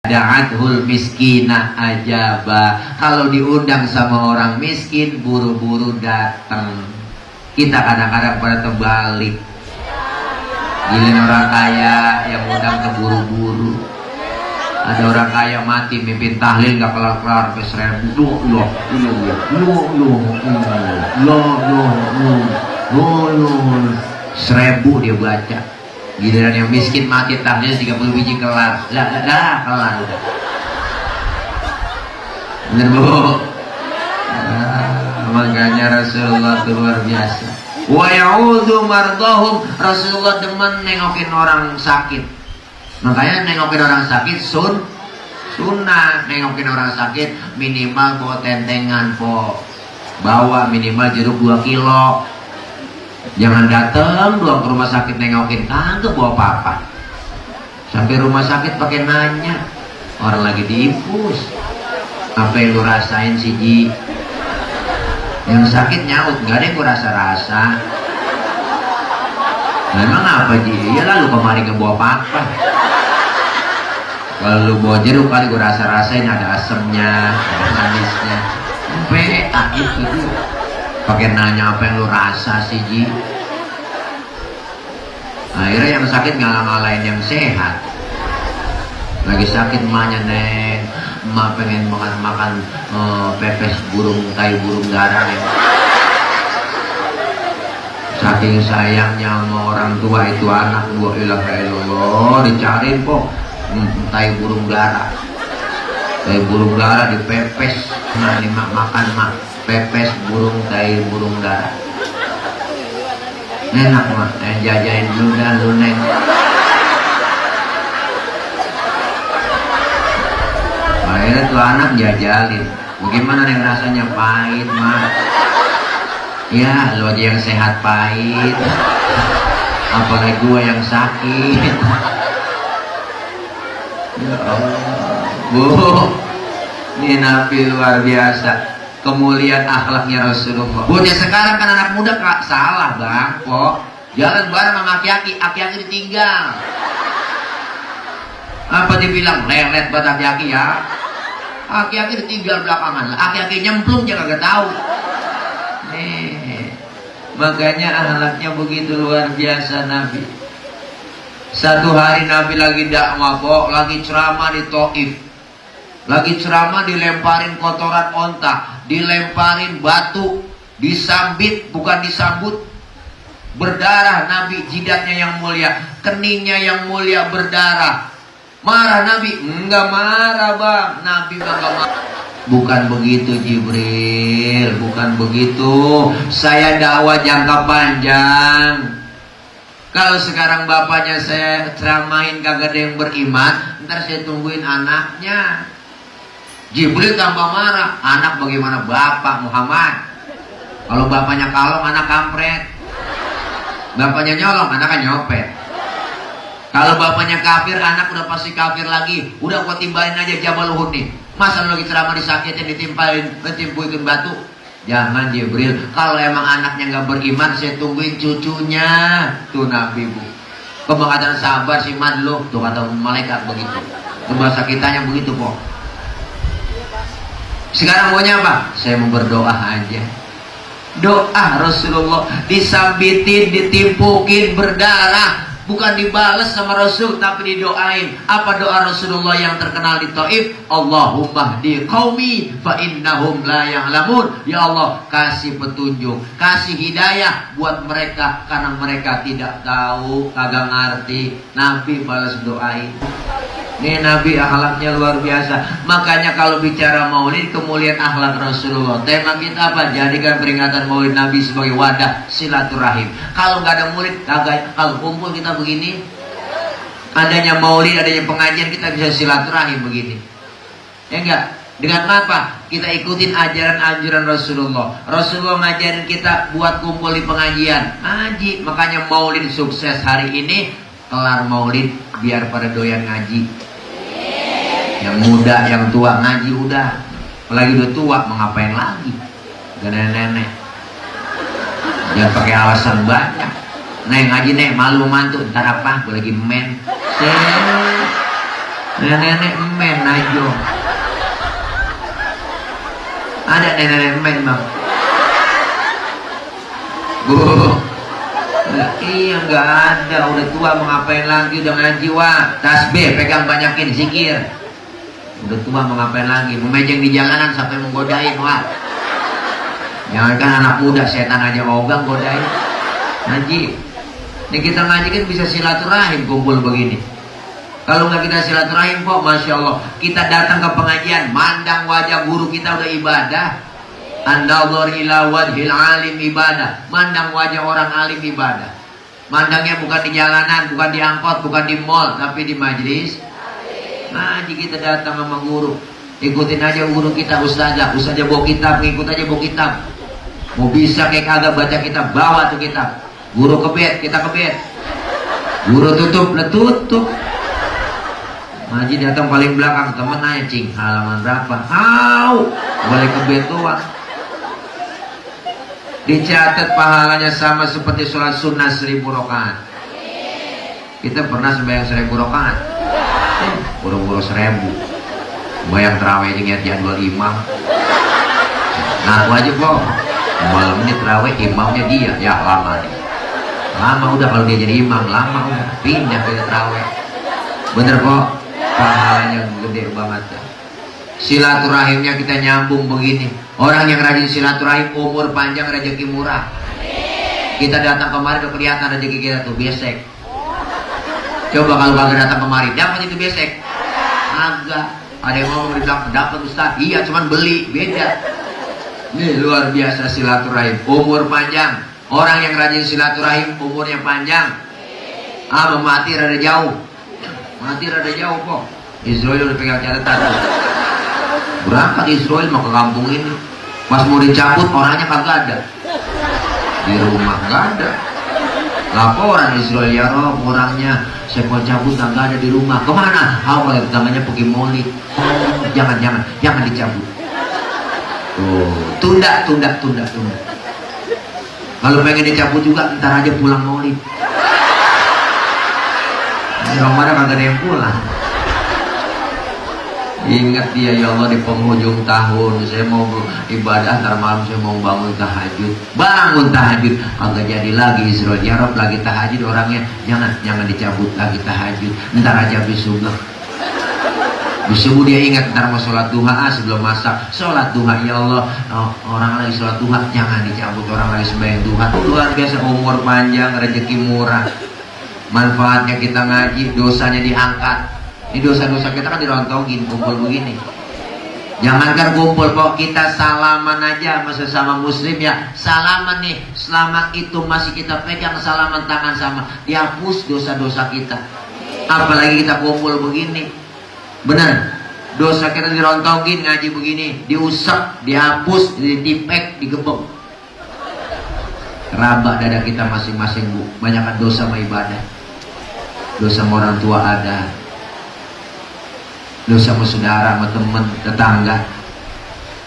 Da'athul miskina ajaba. Kalau diundang sama orang miskin, buru-buru datang. Kita kadang-kadang pada terbalik. Giliran orang kaya yang undang keburu-buru. Ada orang kaya mati mimpin tahlil gak kelar-kelar sampai 1000 dia baca. Giliran yang miskin mati tahlil 30 biji kelar. Kelar udah. Bener bu? Makanya Rasulullah itu luar biasa. Wa ya'udhu mardahum. Rasulullah demen nengokin orang sakit. Makanya nengokin orang sakit sunnah. Nengokin orang sakit minimal bawa tentengan po. Bawa minimal jeruk 2 kilo. Jangan datang doang ke rumah sakit nengokin, kagak bawa apa-apa. Sampai rumah sakit pakai nanya, orang lagi diinfus. Apa yang lu rasain sih Ji? Yang sakit nyaut, gak ada yang gua rasa-rasa. Memang apa Ji? Ya lalu kemarin gak bawa apa-apa. Kalau lu bawa jeruk kali gua rasa-rasain ada asemnya, ada manisnya. Sampai itu pakai nanya apa yang lu rasa sih Ji. Akhirnya yang sakit ngalah-ngalahin yang sehat. Lagi sakit emaknya, Neng, emak pengen makan pepes tai burung darah nih. Saking sayangnya sama orang tua itu anak, wa ilaha illallah, dicariin kok tai burung darah. Tai burung darah dipepes. Nah ini makan pepes tai burung darah. Enak mah, jajain dulu dah lu Neng. Akhirnya tuh anak jajalin. Bagaimana Neng rasanya? Pahit mah. Ya lu aja yang sehat pahit, apalagi gua yang sakit. Ya Allah Bu, ini Nabi luar biasa. Kemuliaan akhlaknya Rasulullah. Buatnya sekarang kan anak muda kak salah bang, kok jalan bareng sama aki-aki ditinggal. Apa dibilang lelet buat aki-aki ya? Aki-aki ditinggal belakangan, aki-aki nyemplung jangan gak tahu. Nih, makanya akhlaknya begitu luar biasa Nabi. Satu hari Nabi lagi dakwah kok, lagi ceramah di Taif. Lagi ceramah dilemparin kotoran onta, dilemparin batu, disambit bukan disambut, berdarah Nabi, jidatnya yang mulia, keningnya yang mulia berdarah. Marah Nabi? Enggak marah bang, Nabi enggak marah. Bukan begitu Jibril, bukan begitu. Saya dakwah jangka panjang. Kalau sekarang bapaknya saya ceramahin kagak ada yang beriman, ntar saya tungguin anaknya. Jibril tambah marah. Anak bagaimana bapak Muhammad? Kalau bapaknya kalong, anak kampret. Bapaknya nyolong, anak kan nyopet. Kalau bapaknya kafir, anak udah pasti kafir lagi. Udah gua timbalin aja Jabal Uhud nih. Masa lu lagi ceramah disakitin, ditimpuin batu? Jangan Jibril. Kalau emang anaknya nggak beriman, saya tungguin cucunya. Tuh Nabi Bu. Kebangkatan sabar si madlu. Tuh kata malaikat begitu. Itu bahasa kitanya begitu kok. Sekarang maunya apa? Saya mau berdoa aja. Doa Rasulullah disambitin, ditimpukin berdarah, bukan dibales sama Rasul tapi didoain. Apa doa Rasulullah yang terkenal di Taif? Allahumma hdi qaumi fa innahum la ya'lamun. Ya Allah, kasih petunjuk, kasih hidayah buat mereka karena mereka tidak tahu, kagak ngerti. Nabi balas doain. Ini Nabi akhlaknya luar biasa. Makanya kalau bicara maulid, kemuliaan akhlak Rasulullah. Tema kita apa? Jadikan peringatan maulid Nabi sebagai wadah silaturahim. Kalau nggak ada maulid, kagak. Kalau kumpul kita begini, adanya maulid, adanya pengajian, kita bisa silaturahim begini. Ya enggak? Dengan apa? Kita ikutin ajaran-ajaran Rasulullah. Rasulullah ngajarin kita buat kumpul di pengajian, ngaji. Makanya maulid sukses hari ini. Kelar maulid biar pada doyan ngaji. Yang muda, yang tua ngaji udah. Apalagi udah tua, mau ngapain lagi? Gak nenek-nenek. Jangan pakai alasan banyak. Neng ngaji neng, malu mantu. Ntar apa? Gue lagi men. Nenek-nenek men aja. Ada nenek-nenek men bang? Bu, iya nggak ada. Udah tua mau ngapain lagi? Udah ngaji wah, tasbih pegang banyakin zikir. Udah tua mau ngapain lagi? Memejeng di jalanan sampai menggodain wah. Jangan kan anak muda, setan aja ogah godain. Ngaji. Ini kita ngaji kan bisa silaturahim kumpul begini. Kalau nggak kita silaturahim kok, masya Allah, kita datang ke pengajian, mandang wajah guru kita udah ibadah. An-nadhar ila wajhil alim ibadah. Mandang wajah orang alim ibadah. Mandangnya bukan di jalanan, bukan di angkot, bukan di mall, tapi di majlis. Ngaji kita datang sama guru. Ikutin aja guru kita, ustazah bawa kitab, ngikut aja bawa kitab. Mau bisa kayak kagak baca kitab, bawa tuh kitab. Guru ke bed, kita ke bed. Guru tutup, tutup. Ngaji datang paling belakang, temen nanya, cing halaman berapa? Balik ke bed doang. Dicatat pahalanya sama seperti sholat sunnah 1000 rakaat. Kita pernah sembahyang 1000 rakaat. Buru-buru 1000. Bayang terawih dengan jadwal imam. Ngaku aja kok. Malam ini terawih imamnya dia. Ya lama nih. Lama udah kalau dia jadi imam, lama udah pindah ke terawih. Bener kok. Pahalanya gede banget. Silaturahimnya kita nyambung begini. Orang yang rajin silaturahim umur panjang, rezeki murah. Kita datang kemari udah kelihatan rezeki kita tuh besek. Coba kalau kagak datang kemari dapat itu besek. Agak. Ada yang ngomong bilang dapat Ustaz. Iya cuman beli beda. Ini luar biasa silaturahim. Umur panjang. Orang yang rajin silaturahim umurnya panjang. Mati rada jauh. Mati rada jauh kok. Israel udah pegang catatan. Berangkat Israel mau ke kampung ini. Pas mau dicabut orangnya kagak ada. Di rumah gak ada. Laporan Israel, ya Rob, orangnya saya mau cabut kagak ada di rumah. Kemana? Awal tetangganya pergi maulid. Jangan dicabut. Tunda. Kalau pengen dicabut juga ntar aja pulang maulid. Di Ramadan kagak ada yang pulang. Ingat dia, ya Allah, di penghujung tahun saya mau ibadah, ntar malam saya mau bangun tahajud. Bangun tahajud kagak jadi lagi Israel. Ya Rob, lagi tahajud orangnya. Jangan dicabut lagi tahajud. Ntar aja habis subuh. Habis subuh dia ingat ntar mau sholat duha sebelum masak. Sholat duha, ya Allah, orang lagi sholat duha jangan dicabut, orang lagi sembahyang duha. Luar biasa, umur panjang, rezeki murah. Manfaatnya kita ngaji, dosanya diangkat. Ini dosa-dosa kita kan dirontongin kumpul begini. Jangankan kumpul kok, kita salaman aja sama sesama muslim ya. Salaman nih, selama itu masih kita pegang salaman tangan sama, dihapus dosa-dosa kita. Apalagi kita kumpul begini. Benar, dosa kita dirontongin ngaji begini, diusap, dihapus, dipek, digebek. Raba dada kita masing-masing bu. Banyakkan dosa sama ibadah. Dosa sama orang tua ada. Dosa sama saudara, sama teman, tetangga.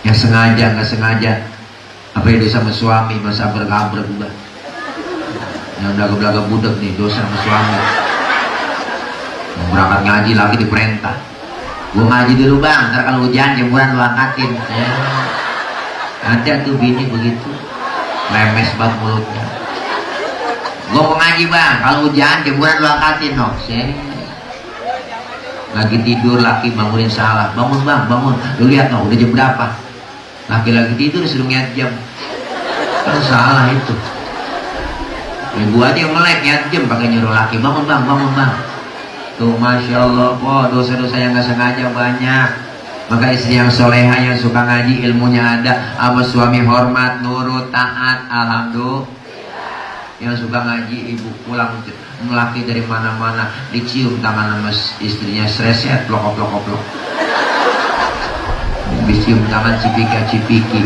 Yang sengaja, nggak sengaja. Apa yang dosa sama suami, masa berkabrak juga. Yang belaga-belaga budak nih, dosa sama suami. Mau berangkat ngaji lagi diperintah. Gue ngaji dulu bang, ntar kalau hujan jemuran lu angkatin. Ada tuh bini begitu. Lemes banget mulutnya. Gue mau ngaji bang, kalau hujan jemuran lu angkatin no. Lagi tidur laki bangunin salah. Bangun bang, bangun. Lu lihat no, udah jam berapa? Laki lagi tidur disuruh ngeliat jam. Kan salah itu. Ibu aja yang melek ngeliat jam pakai nyuruh laki. Bangun bang, bangun bang. Tuh masya Allah, dosa-dosa yang gak sengaja banyak. Maka istri yang soleha yang suka ngaji, ilmunya ada, sama suami hormat, nurut, taat, alhamdulillah. Yang suka ngaji, ibu pulang melaki dari mana-mana, dicium tangan sama istrinya, sreset, plok-plok-plok. Dicium tangan cipika-cipiki,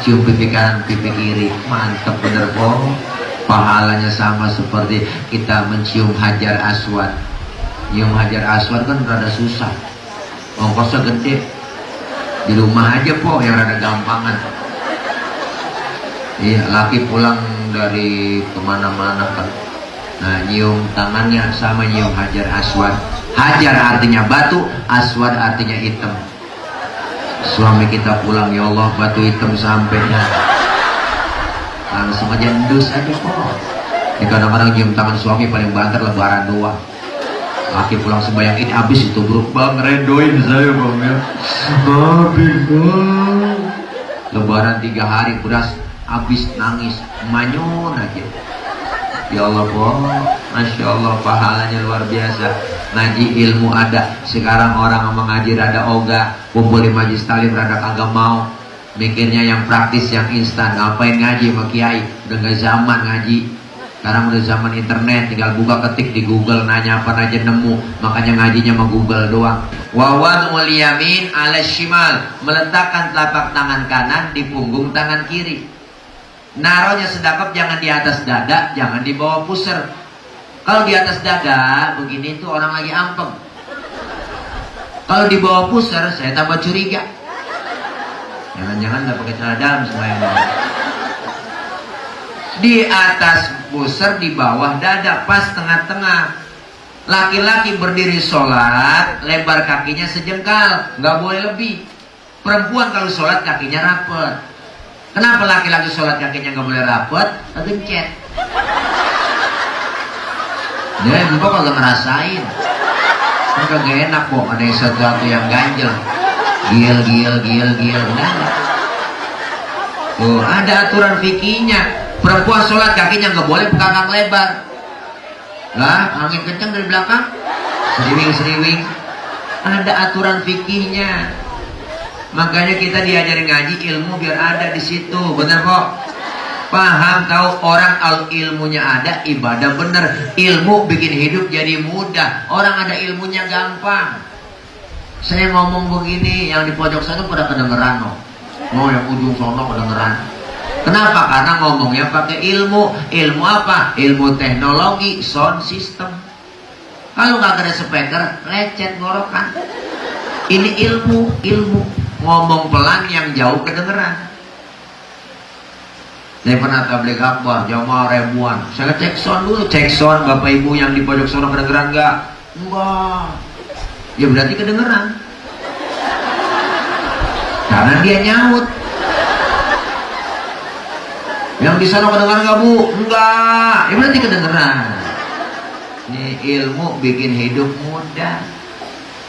cium pipi kanan, pipi kiri, mantap bener kok. Pahalanya sama seperti kita mencium hajar aswad. Nyium hajar aswad kan rada susah, ongkosnya gede. Di rumah aja po yang rada gampangan. Iya, laki pulang dari kemana-mana kan. Nah, nyium tangannya sama nyium hajar aswad. Hajar artinya batu, aswad artinya hitam. Suami kita pulang, ya Allah batu hitam sampainya. Langsung aja endus aja kok. Ini kadang-kadang nyium tangan suami paling banter lebaran doang. Laki pulang sembahyang ini habis itu bro, bang redoin saya bang ya. Habis bang. Lebaran 3 hari beras habis, nangis manyun aja. Ya Allah bang, Masya Allah pahalanya luar biasa. Ngaji ilmu ada. Sekarang orang mengaji rada ogah, kumpul di majlis talim rada kagak mau. Mikirnya yang praktis, yang instan. Ngapain ngaji sama kiai? Udah gak zaman ngaji. Sekarang udah zaman internet, tinggal buka ketik di Google, nanya apa aja nemu. Makanya ngajinya sama Google doang. Wawadul yamin ala shimal, meletakkan telapak tangan kanan di punggung tangan kiri. Naronya sedekap jangan di atas dada, jangan di bawah pusar. Kalau di atas dada begini tuh orang lagi ampeng. Kalau di bawah pusar saya tambah curiga. Jangan-jangan nggak pakai celana dalam semuanya. Di atas pusar, di bawah dada, pas tengah-tengah. Laki-laki berdiri sholat, lebar kakinya sejengkal, nggak boleh lebih. Perempuan kalau sholat kakinya rapet. Kenapa laki-laki sholat kakinya nggak boleh rapet? Kegencet. Dia empok kagak ngerasain. Kan kagak enak kok ada sesuatu yang ganjel. Gil. Nah. Tuh, ada aturan fikihnya. Perempuan sholat kakinya nggak boleh bekakak lebar. Lah, angin kencang dari belakang, seriwing. Ada aturan fikihnya. Makanya kita diajarin ngaji ilmu biar ada di situ, bener kok. Paham tahu orang al ilmunya ada, ibadah bener. Ilmu bikin hidup jadi mudah. Orang ada ilmunya gampang. Saya ngomong begini, yang di pojok sana pada kedengeran loh. Mau yang ujung sono kedengeran. Kenapa? Karena ngomongnya pakai ilmu. Ilmu apa? Ilmu teknologi, sound system. Kalau nggak ada speaker, lecet ngorokan. Ini ilmu. Ngomong pelan yang jauh kedengeran. Saya pernah tabligh akbar, jamaah ribuan. Saya cek sound dulu, cek sound. Bapak ibu yang di pojok sono kedengeran nggak? Enggak. Ya berarti kedengeran. Karena dia nyaut. Yang di sana kedengeran nggak bu? Enggak. Ya berarti kedengeran. Ini ilmu bikin hidup mudah.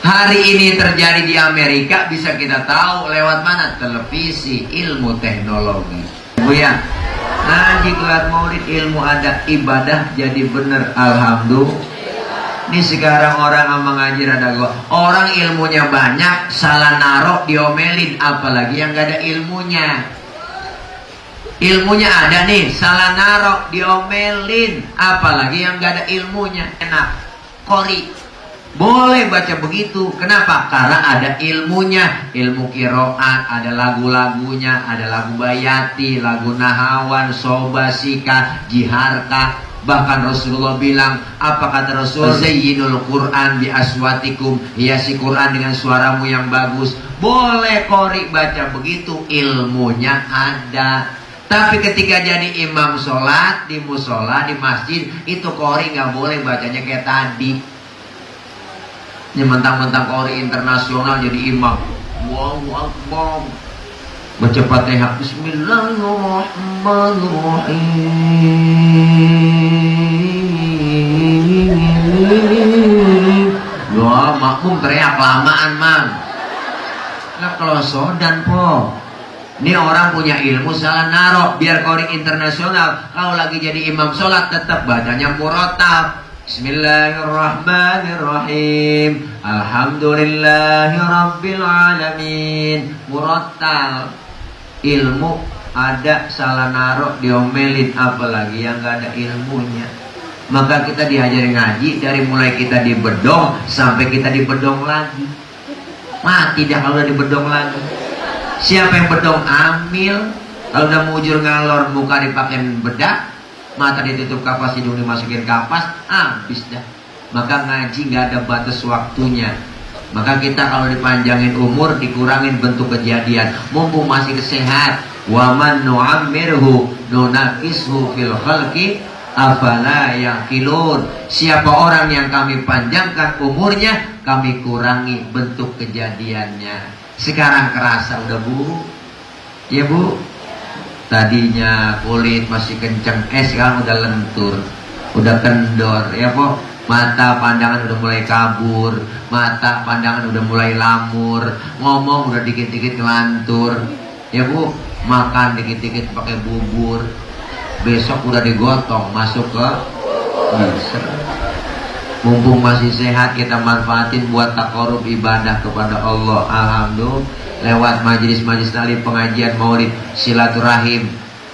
Hari ini terjadi di Amerika bisa kita tahu lewat mana? Televisi, ilmu teknologi. Bu ya, ngaji kelar maulid ilmu ada, ibadah jadi bener. Alhamdulillah. Ini sekarang orang sama ngaji rada gua. Orang ilmunya banyak, salah narok diomelin, apalagi yang gak ada ilmunya. Ilmunya ada nih, salah narok diomelin, apalagi yang gak ada ilmunya. Enak, qori boleh baca begitu. Kenapa? Karena ada ilmunya. Ilmu kiroat, ada lagu-lagunya, ada lagu bayati, lagu nahawan, sobasika, jiharka. Bahkan Rasulullah bilang, apa kata Rasul? Zayyinul Quran bi aswatikum, hiasi Quran dengan suaramu yang bagus. Boleh qori baca begitu, ilmunya ada. Tapi ketika jadi imam sholat di musola, di masjid, itu qori nggak boleh bacanya kayak tadi. Ini mentang-mentang qori internasional jadi imam. Allahu Akbar. Baca Fatihah. Bismillahirrahmanirrahim. Wah, makmum teriak kelamaan, Mang. Lah kalau sodan po. Ini orang punya ilmu salah narok. Biar qori internasional, kalau lagi jadi imam sholat tetap bacanya murattab. Bismillahirrahmanirrahim. Alhamdulillahirabbil alamin. Murattal. Ilmu ada, salah narok diomelin, apalagi yang gak ada ilmunya. Maka kita diajarin ngaji dari mulai kita dibedong sampai kita dibedong lagi. Mati dah kalau udah dibedong lagi. Siapa yang bedong? Amil. Kalau udah mujur ngalor, muka dipakein bedak, mata ditutup kapas, hidung dimasukin kapas, habis dah. Maka ngaji nggak ada batas waktunya. Maka kita kalau dipanjangin umur, dikurangin bentuk kejadian, mumpung masih sehat. Wa man nu'ammirhu nunaqishu fil khalqi afala yaqilun. Siapa orang yang kami panjangkan umurnya, kami kurangi bentuk kejadiannya. Sekarang kerasa udah Bu. Ya Bu. Tadinya kulit masih kencang, sekarang udah lentur, udah kendor, ya Po. Mata pandangan udah mulai kabur, mata pandangan udah mulai lamur, ngomong udah dikit-dikit ngelantur, ya Bu. Makan dikit-dikit pakai bubur, besok udah digotong masuk ke freezer. Mumpung masih sehat, kita manfaatin buat takarub ibadah kepada Allah. Alhamdulillah, lewat majelis-majelis tali pengajian maulid, silaturahim,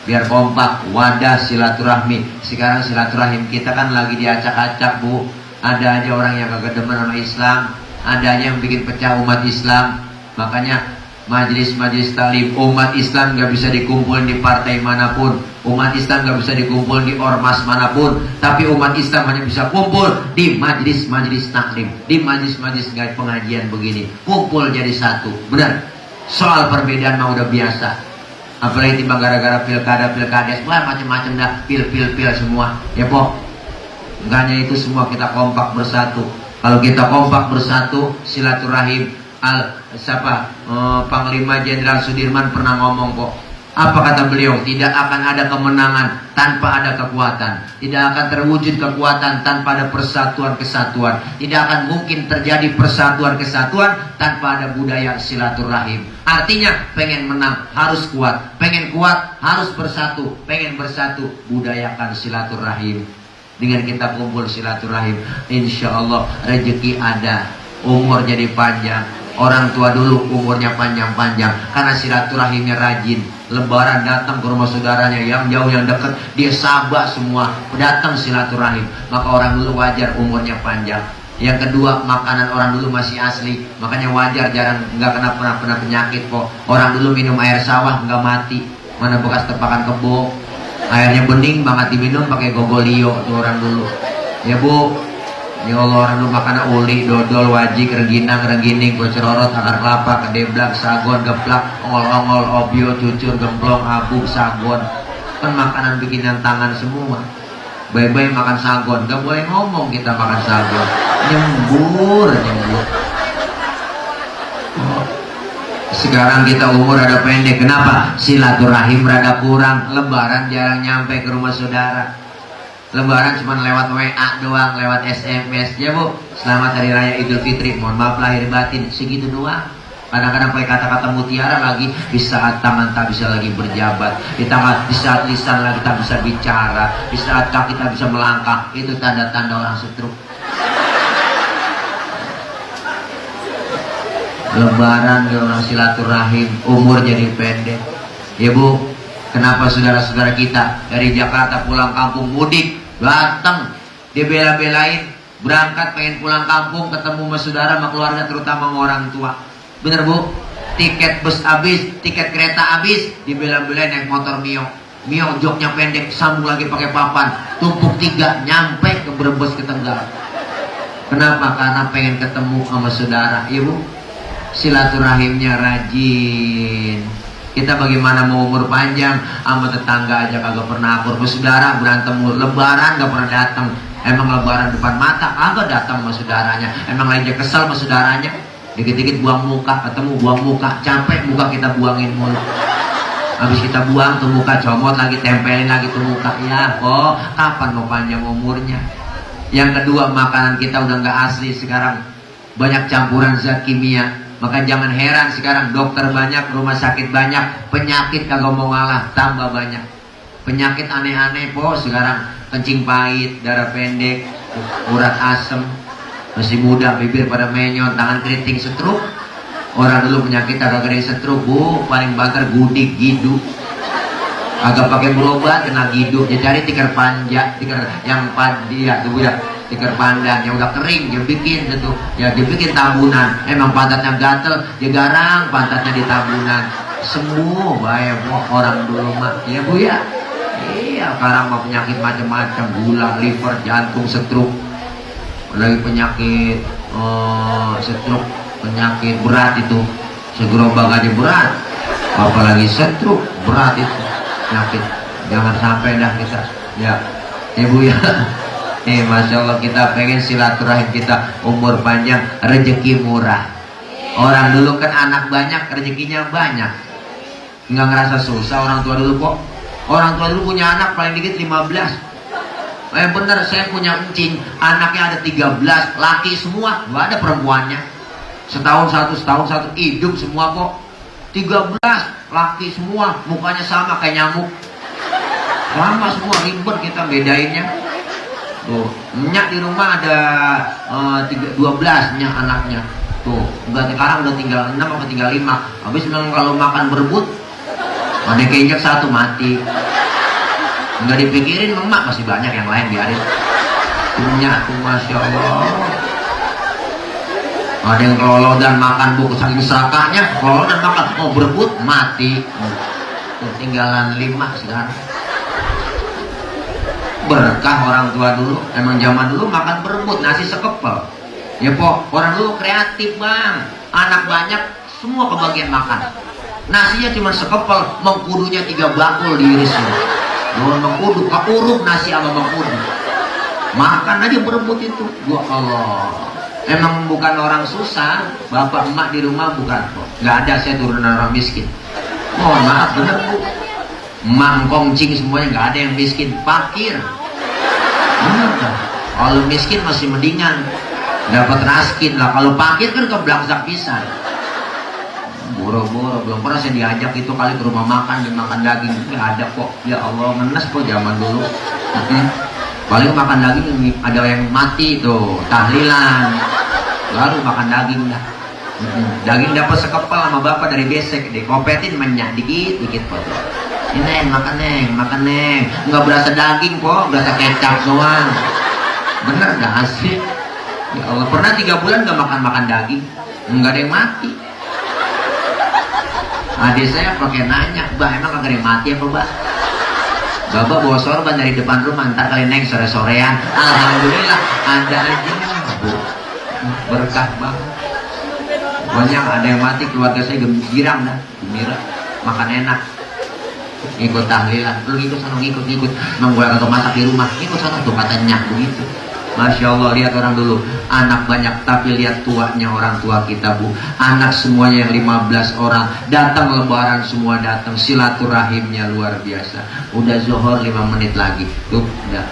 biar kompak, wadah silaturahmi. Sekarang silaturahim kita kan lagi diacak-acak Bu. Ada aja orang yang kagak demen sama Islam, ada aja yang bikin pecah umat Islam. Makanya majelis-majelis talim, umat Islam gak bisa dikumpul di partai manapun, umat Islam gak bisa dikumpul di ormas manapun, tapi umat Islam hanya bisa kumpul di majelis-majelis taklim, di majelis-majelis pengajian begini, kumpul jadi satu. Benar, soal perbedaan mah udah biasa, apalagi timbang gara-gara pilkada, wah macam-macam dah, pil semua, ya Po. Enggaknya itu semua kita kompak bersatu. Kalau kita kompak bersatu, silaturahim. Panglima Jenderal Sudirman pernah ngomong kok. Apa kata beliau? Tidak akan ada kemenangan tanpa ada kekuatan. Tidak akan terwujud kekuatan tanpa ada persatuan-kesatuan. Tidak akan mungkin terjadi persatuan-kesatuan tanpa ada budaya silaturahim. Artinya pengen menang harus kuat, pengen kuat harus bersatu, pengen bersatu budayakan silaturahim. Dengan kita kumpul silaturahim, insya Allah rezeki ada, umur jadi panjang. Orang tua dulu umurnya panjang-panjang karena silaturahimnya rajin. Lebaran datang ke rumah saudaranya yang jauh yang dekat, dia sahabat semua datang silaturahim. Maka orang dulu wajar umurnya panjang. Yang kedua, makanan orang dulu masih asli, makanya wajar jarang nggak pernah penyakit kok. Orang dulu minum air sawah nggak mati, mana bekas tepakan kebo, airnya bening banget diminum pakai gogolio tuh orang dulu. Ya Bu. Ya Allah, orang dulu makan uli, dodol, wajik, rengginang, renggining, bocororot, akar kelapa, kedeblak, sagon, geplak, ongol-ongol, obio, cucur, gemblong, abuk, sagon. Kan makanan bikinan tangan semua. Bayi-bayi makan sagon, gak boleh ngomong kita makan sagon. Nyembur. Sekarang kita umur rada pendek, kenapa? Silaturahim rada kurang, lebaran jarang nyampe ke rumah saudara. Lebaran cuma lewat WA doang, lewat SMS. Ya Bu, selamat Hari Raya Idul Fitri, mohon maaf lahir batin, segitu doang. Kadang-kadang pakai kata-kata mutiara lagi. Di saat tangan tak bisa lagi berjabat, di saat lisan lagi tak bisa bicara, di saat kaki tak bisa melangkah, itu tanda-tanda orang stroke. Lebaran orang silaturahim, umur jadi pendek. Ya Bu, kenapa saudara-saudara kita dari Jakarta pulang kampung mudik, datang, dia bela-belain, berangkat pengen pulang kampung, ketemu sama saudara, sama keluarga, terutama sama orang tua. Bener Bu? Tiket bus habis, tiket kereta habis, dibela-belain naik motor Mio. Mio joknya pendek, sambung lagi pakai papan, tumpuk 3, nyampe ke Brebes ke Tegal. Kenapa? Karena pengen ketemu sama saudara. Ya Bu? Silaturahimnya rajin. Kita bagaimana mau umur panjang, sama tetangga aja kagak pernah akur, saudara berantem lebaran gak pernah datang. Emang lebaran depan mata kagak datang sama saudaranya. Emang aja kesel sama saudaranya. Dikit-dikit buang muka, ketemu buang muka, capek muka kita buangin mulu. Habis kita buang tuh muka, comot lagi, tempelin lagi tuh muka. Ya kok kapan mau panjang umurnya? Yang kedua, makanan kita udah gak asli sekarang, banyak campuran zat kimia. Maka jangan heran sekarang dokter banyak, rumah sakit banyak, penyakit kagak mau ngalah, tambah banyak. Penyakit aneh-aneh Po sekarang, kencing pahit, darah pendek, urat asem, masih muda bibir pada menyon, tangan keriting, stroke. Orang dulu penyakit kagak kering stroke Bu, paling banter gudik, gidu. Agak pakai berobat kena gidu, dia cari tikar panja, tikar yang dia tuh ya. Tikar pandan yang udah kering dia bikin gitu, ya dia bikin tabunan. Emang pantatnya gatel, dia garang pantatnya di tabunan. Semua bahaya Bu, orang dulu mah, ya Bu ya. Iya, sekarang mah penyakit macam-macam, gula, liver, jantung, stroke. Lagi penyakit stroke, penyakit berat itu, segerobak aja berat. Apalagi stroke berat itu penyakit. Jangan sampai dah kita, ya. Ibu ya. Masya Allah, kita pengen silaturahim kita umur panjang, rezeki murah. Orang dulu kan anak banyak, rezekinya banyak, nggak ngerasa susah. Orang tua dulu kok, orang tua dulu punya anak paling dikit 15. Bener, saya punya encing, anaknya ada 13, laki semua, nggak ada perempuannya. Setahun satu, hidup semua kok. 13, laki semua, mukanya sama kayak nyamuk. Sama semua, ribet kita bedainnya. Tuh, nyak di rumah ada 12 nyak anaknya. Tuh, enggak, sekarang udah tinggal 6 apa tinggal 5. Habis memang kalau makan berebut, ada keinjak satu mati. Enggak dipikirin, emak masih banyak yang lain, biarin. Punya tuh, Masya Allah. Ada yang kelolo dan makan buku saking serakahnya, kelolo dan makan, mau berebut mati. Tuh, tinggalan 5 sekarang. Berkah orang tua dulu. Emang zaman dulu makan berebut, nasi sekepel. Ya po, orang dulu kreatif bang. Anak banyak, semua kebagian makan. Nasinya cuma sekepel, mengkudunya 3 bakul diirisnya. Doang mengkudu, kapuruk nasi sama mengkudu. Makan aja berebut itu. Gua Allah. Emang bukan orang susah. Bapak emak di rumah bukan kok. Nggak ada, saya turunan orang miskin. Mohon maaf, bener bu. Mangkong cing semuanya nggak ada yang miskin, fakir. Kalau miskin masih mendingan, dapat raskin lah. Kalau fakir kan keblangsak pisan. Boro-boro, belum pernah saya diajak itu kali ke rumah makan dan makan daging. Nggak ada kok. Ya Allah, menes kok zaman dulu. Paling makan daging ada yang mati tuh, tahlilan. Baru makan daging dah. Daging dapat sekepal sama bapak dari besek, dikopetin menyak dikit potong. Ini neng, makan neng, nggak berasa daging kok, berasa kecap doang. Bener dah asli. Ya Allah, pernah 3 bulan nggak makan daging, nggak ada yang mati. Adik saya pakai nanya, bah emang kagak ada yang mati apa bah? Bapak bawa sorban dari depan rumah, ntar kali neng sore-sorean. Alhamdulillah ada aja, bu. Berkah banget. Banyak ada yang mati, keluarga saya girang dah, gembira, makan enak. Ngikut tahlilan, lu ngikut sana, ngikut emang gue kagak masak di rumah, ngikut sana tuh katanya begitu. Masya Allah, lihat orang dulu, anak banyak tapi lihat tuanya orang tua kita bu. Anak semuanya yang 15 orang, datang lebaran semua datang, silaturahimnya luar biasa. Udah zuhur 5 menit lagi, tuh udah,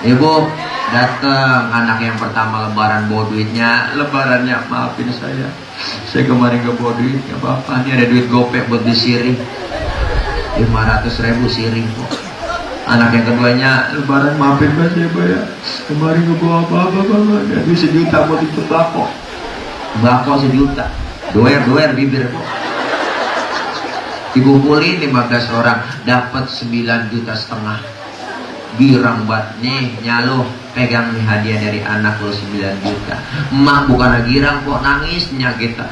ibu datang anak yang pertama lebaran bawa duitnya, lebarannya maafin saya kemarin gak bawa duit, gak apa-apa, ini ada duit gopek buat beli sirih 500.000 sirih kok. Anak yang keduanya, lebaran maafin mas ya pak ya, kemarin gak bawa apa-apa pak, ada duit 1 juta buat itu bako 1 juta, doer bibir kok. Dikumpulin 15 orang, dapat 9,5 juta. Girang banget nih, nyalo pegang nih hadiah dari anak lo 9 juta. Emak bukan girang kok, nangisnya kita.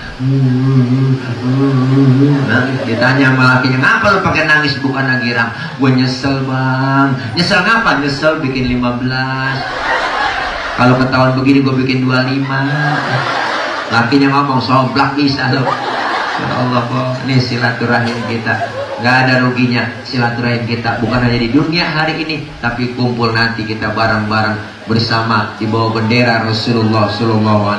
Nangis, ditanya sama lakinya, ngapa lo pakai nangis bukan girang? Gue nyesel bang. Nyesel ngapa? Nyesel bikin 15. Kalau ketahuan begini gue bikin 25. Lakinya ngomong, soblak bisa lo. Ya Allah kok, ini silaturahim kita. Gak ada ruginya silaturahim kita, bukan hanya di dunia hari ini, tapi kumpul nanti kita bareng-bareng bersama di bawah bendera Rasulullah SAW.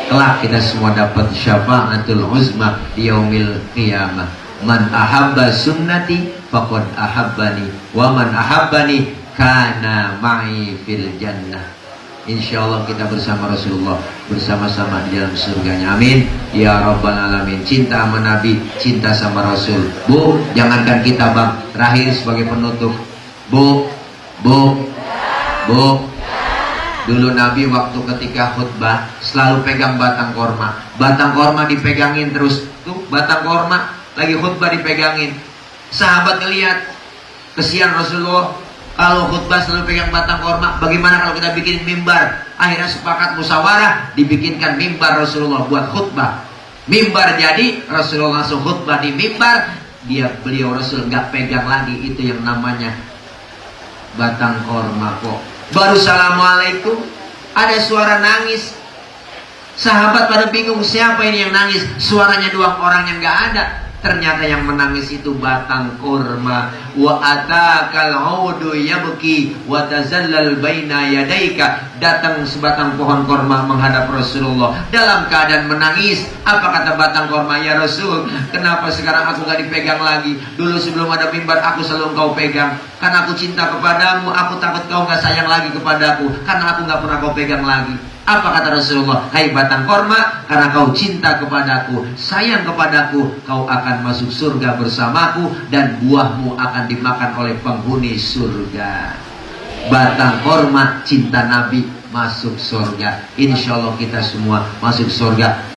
Kelak kita semua dapat syafaatul uzma di yaumil qiyamah. Man ahabba sunnati faqad ahabbani, wa man ahabbani kana ma'i fil jannah. Insya Allah kita bersama Rasulullah, bersama-sama di dalam surganya. Amin ya rabbal alamin. Cinta sama Nabi, cinta sama Rasul. Bu, jangankan kita bang, terakhir sebagai penutup, bu, dulu Nabi waktu ketika khutbah selalu pegang batang korma. Batang korma dipegangin terus. Tuh batang korma lagi khutbah dipegangin. Sahabat ngeliat, kesian Rasulullah kalau khutbah selalu pegang batang korma. Bagaimana kalau kita bikin mimbar? Akhirnya sepakat musyawarah, dibikinkan mimbar Rasulullah buat khutbah. Mimbar jadi, Rasulullah langsung khutbah di mimbar. Beliau Rasul nggak pegang lagi itu yang namanya batang korma kok. Baru assalamualaikum, ada suara nangis. Sahabat pada bingung, siapa ini yang nangis? Suaranya 2 orang yang nggak ada. Ternyata yang menangis itu batang kurma. Wa atakal audu yabki wa tazallal baina yadaika. Datang sebatang pohon kurma menghadap Rasulullah dalam keadaan menangis. Apa kata batang kurma? Ya Rasul, kenapa sekarang aku gak dipegang lagi? Dulu sebelum ada mimbar aku selalu engkau pegang. Karena aku cinta kepadamu, aku takut kau gak sayang lagi kepadaku. Karena aku gak pernah kau pegang lagi. Apa kata Rasulullah? Hai batang korma, karena kau cinta kepadaku, sayang kepadaku, kau akan masuk surga bersamaku, dan buahmu akan dimakan oleh penghuni surga. Batang korma, cinta Nabi, masuk surga. Insya Allah kita semua masuk surga.